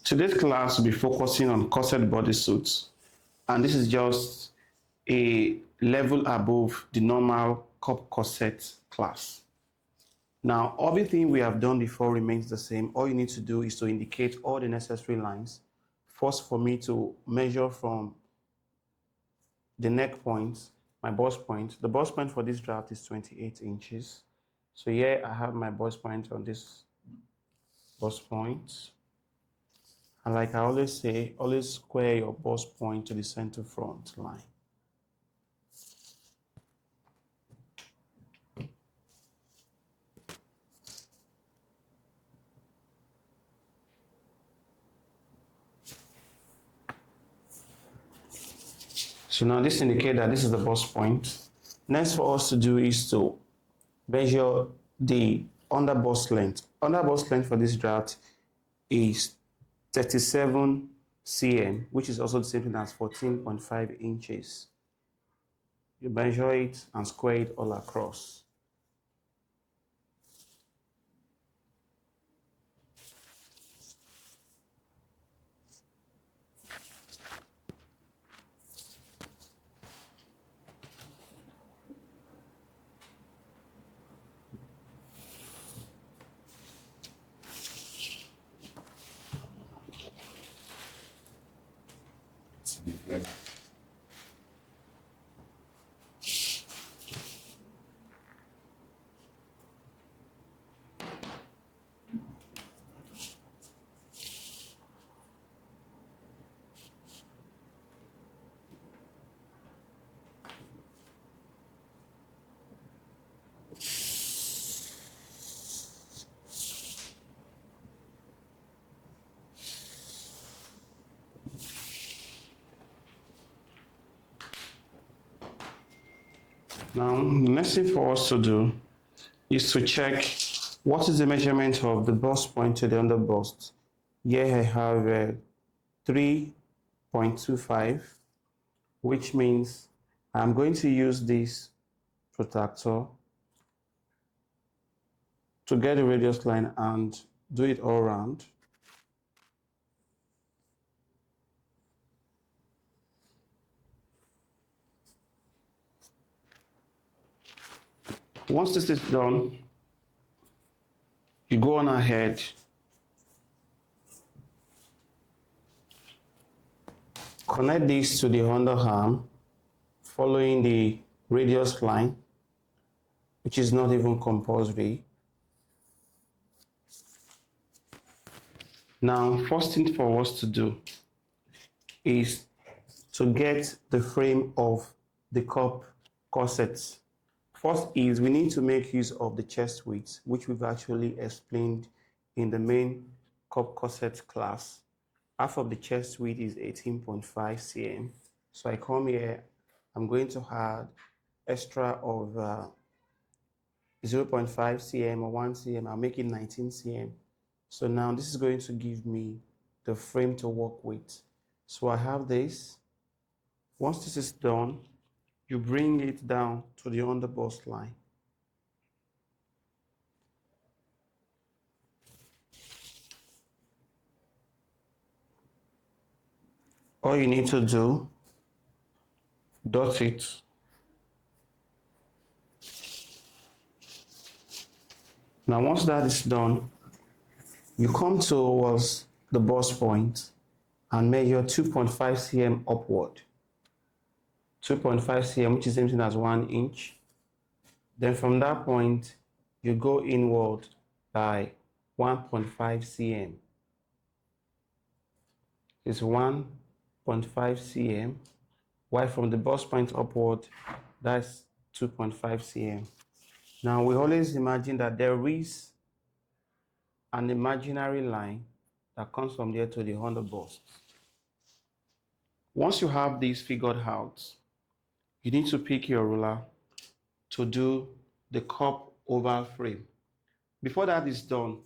Today's class will be focusing on corset bodysuits, and this is just a level above the normal cup corset class. Now, everything we have done before remains the same. All you need to do is to indicate all the necessary lines. First, for me to measure from the neck point, my bust point. The bust point for this draft is 28 inches. So here I have my bust point on this bust point. And like I always say, always square your bust point to the center front line. So now this indicates that this is the bust point. Next for us to do is to measure the under bust length. Under bust length for this draft is 37 cm, which is also the same thing as 14.5 inches. You measure it and square it all across. Now, the next thing for us to do is to check what is the measurement of the bust point to the under bust. Here I have 3.25, which means I'm going to use this protractor to get the radius line and do it all around. Once this is done, you go on ahead, connect this to the underarm, following the radius line, which is not even compulsory. Now, first thing for us to do is to get the frame of the cup corset. First is we need to make use of the chest width, which we've actually explained in the main cup corset class. Half of the chest width is 18.5 cm. So I come here, I'm going to add extra of 0.5 cm or 1 cm. I'll make it 19 cm. So now this is going to give me the frame to work with. So I have this. Once this is done, you bring it down to the under bust line. All you need to do, dot it. Now once that is done, you come towards the bust point and measure 2.5 cm upward. 2.5 cm, which is the same thing as 1 inch. Then from that point, you go inward by 1.5 cm. It's 1.5 cm, while from the bust point upward, that's 2.5 cm. Now we always imagine that there is an imaginary line that comes from there to the under bust. Once you have these figured out, you need to pick your ruler to do the cup oval frame. Before that is done,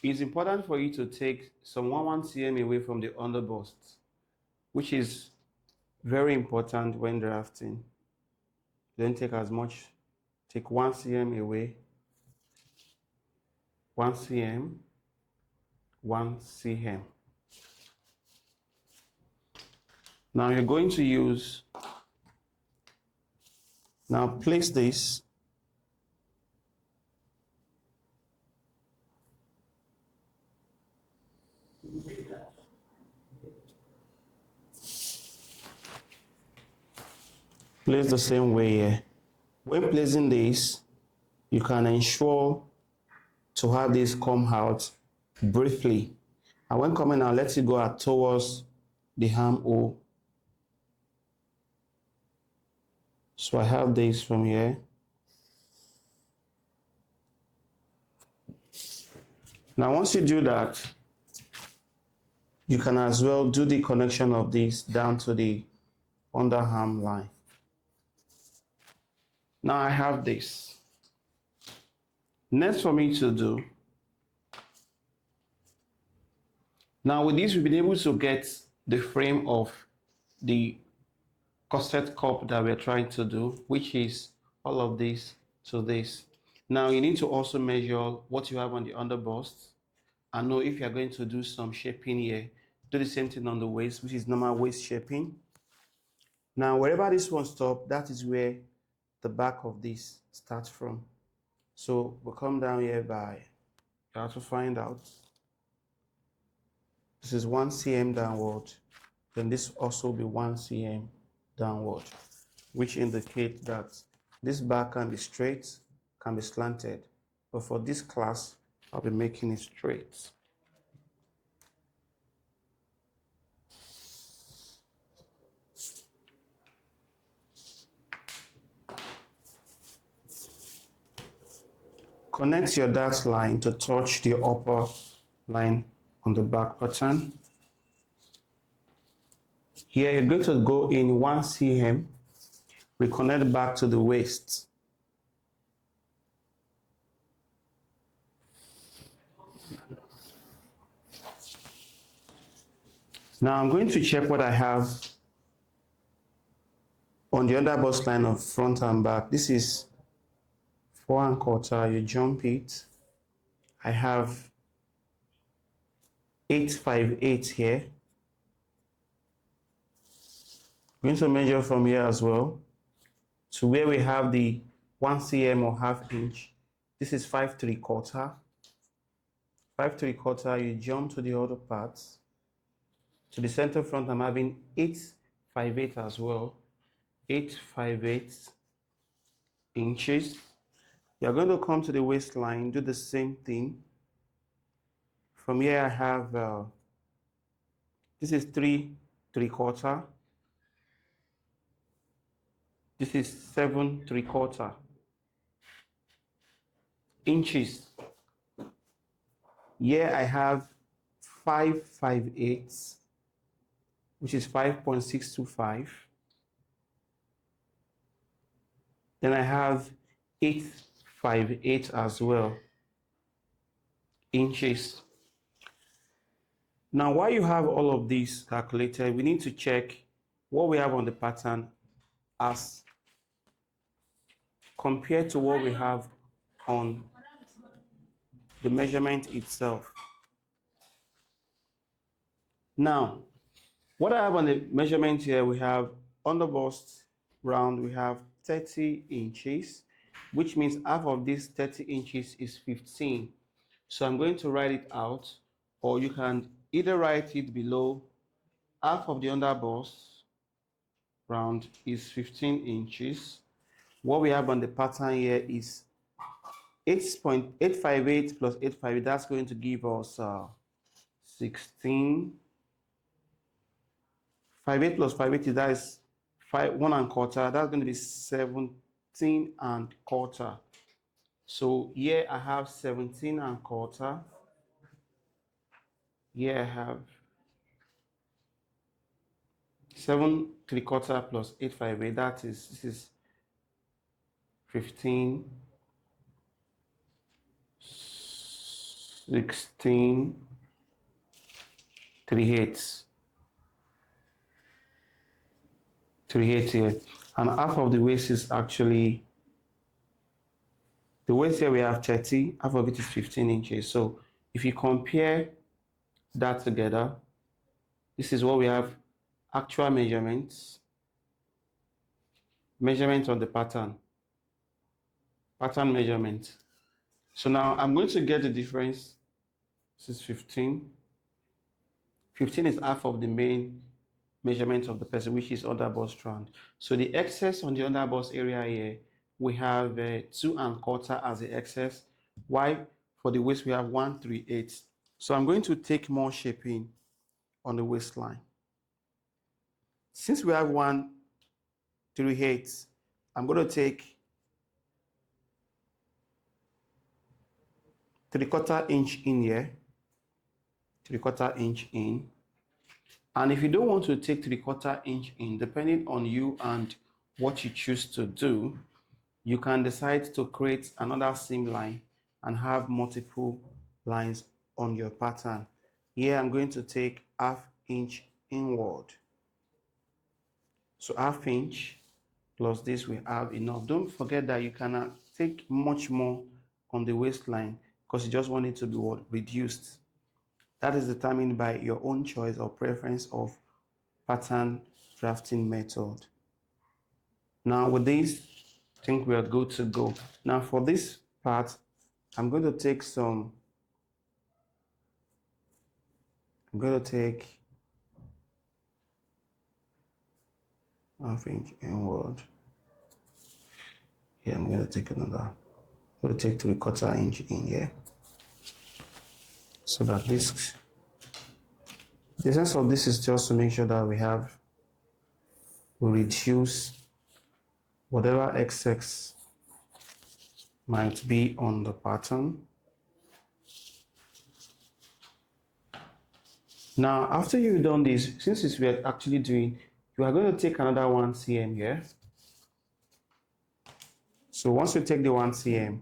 it's important for you to take some 1 cm away from the under bust, which is very important when drafting. Don't take as much. Take 1 cm away, 1 cm, 1 cm. Now you're going to use, now place this place the same way here. When placing this, you can ensure to have this come out briefly. And when coming out, let it go out towards the armhole. So I have this from here. Now once you do that, you can as well do the connection of this down to the underarm line. Now I have this. Next for me to do, now with this we've been able to get the frame of the corset cup that we're trying to do, which is all of this to this. Now you need to also measure what you have on the underbust and know if you're going to do some shaping here. Do the same thing on the waist, which is normal waist shaping. Now wherever this one stops, that is where the back of this starts from. So we'll come down here by, you have to find out. This is 1 cm downward, then this also will be 1 cm downward, which indicates that this back can be straight, can be slanted, but for this class I'll be making it straight. Connect your dart line to touch the upper line on the back pattern. Here you're going to go in 1 cm, we connect back to the waist. Now I'm going to check what I have on the underbust line of front and back. This is 4 1/4, you jump it. I have 858 here. I'm going to measure from here as well to where we have the 1 cm or ½ inch. This is 5 3/4. 5 3/4, you jump to the other parts. To the center front, I'm having 858 as well. 858 inches. You're going to come to the waistline, do the same thing. From here I have, this is 3 3/4. This is 7 3/4 inches. Here I have 558, which is 5.625. Then I have 858 as well, inches. Now while you have all of these calculated, we need to check what we have on the pattern as compared to what we have on the measurement itself. Now, what I have on the measurement here, we have underbust round, we have 30 inches, which means half of this 30 inches is 15. So I'm going to write it out, or you can either write it below. Half of the underbust round is 15 inches. What we have on the pattern here is 8.858 plus 858. That's going to give us 16. 58 plus 580, that is 1 1/4. That's going to be 17 1/4. So here I have 17 1/4. Here I have 7 3/4 plus 858. This is 15, 16, 3/8. 3/8 here, and half of the waist is actually, the waist here we have 30, half of it is 15 inches. So if you compare that together, this is what we have actual measurements, measurement of the pattern measurement. So now I'm going to get the difference. This is 15. 15 is half of the main measurement of the person, which is underbust strand. So the excess on the underbust area here, we have 2¼ as the excess. Why? For the waist, we have 1/3/8. So I'm going to take more shaping on the waistline. Since we have 1/3/8, I'm going to take 3/4 inch in here, 3/4 inch in. And if you don't want to take 3/4 inch in, depending on you and what you choose to do, you can decide to create another seam line and have multiple lines on your pattern. Here I'm going to take 1/2 inch inward. So 1/2 inch plus this we have enough. Don't forget that you cannot take much more on the waistline because you just want it to be reduced. That is determined by your own choice or preference of pattern drafting method. Now with this, I think we are good to go. Now for this part, I'm going to take 1/2 inch inward. Here I'm going to take another. I'm going to take 3/4 inch in here. So that the essence of this is just to make sure that we reduce whatever excess might be on the pattern. Now, after you've done this, since we are actually doing, you are going to take another 1 cm here. So once you take the 1 cm,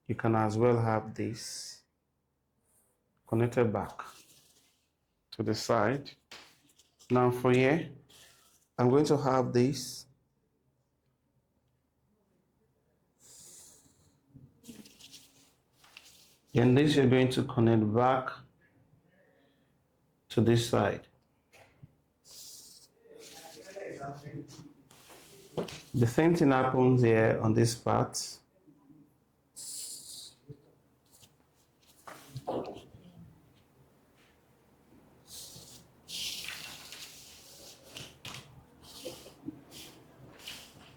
you can as well have this connected back to the side. Now for here, I'm going to have this. And this you're going to connect back to this side. The same thing happens here on this part.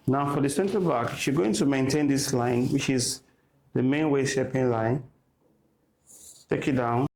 Now for the center back, you're going to maintain this line, which is the main waist shaping line. Take it down.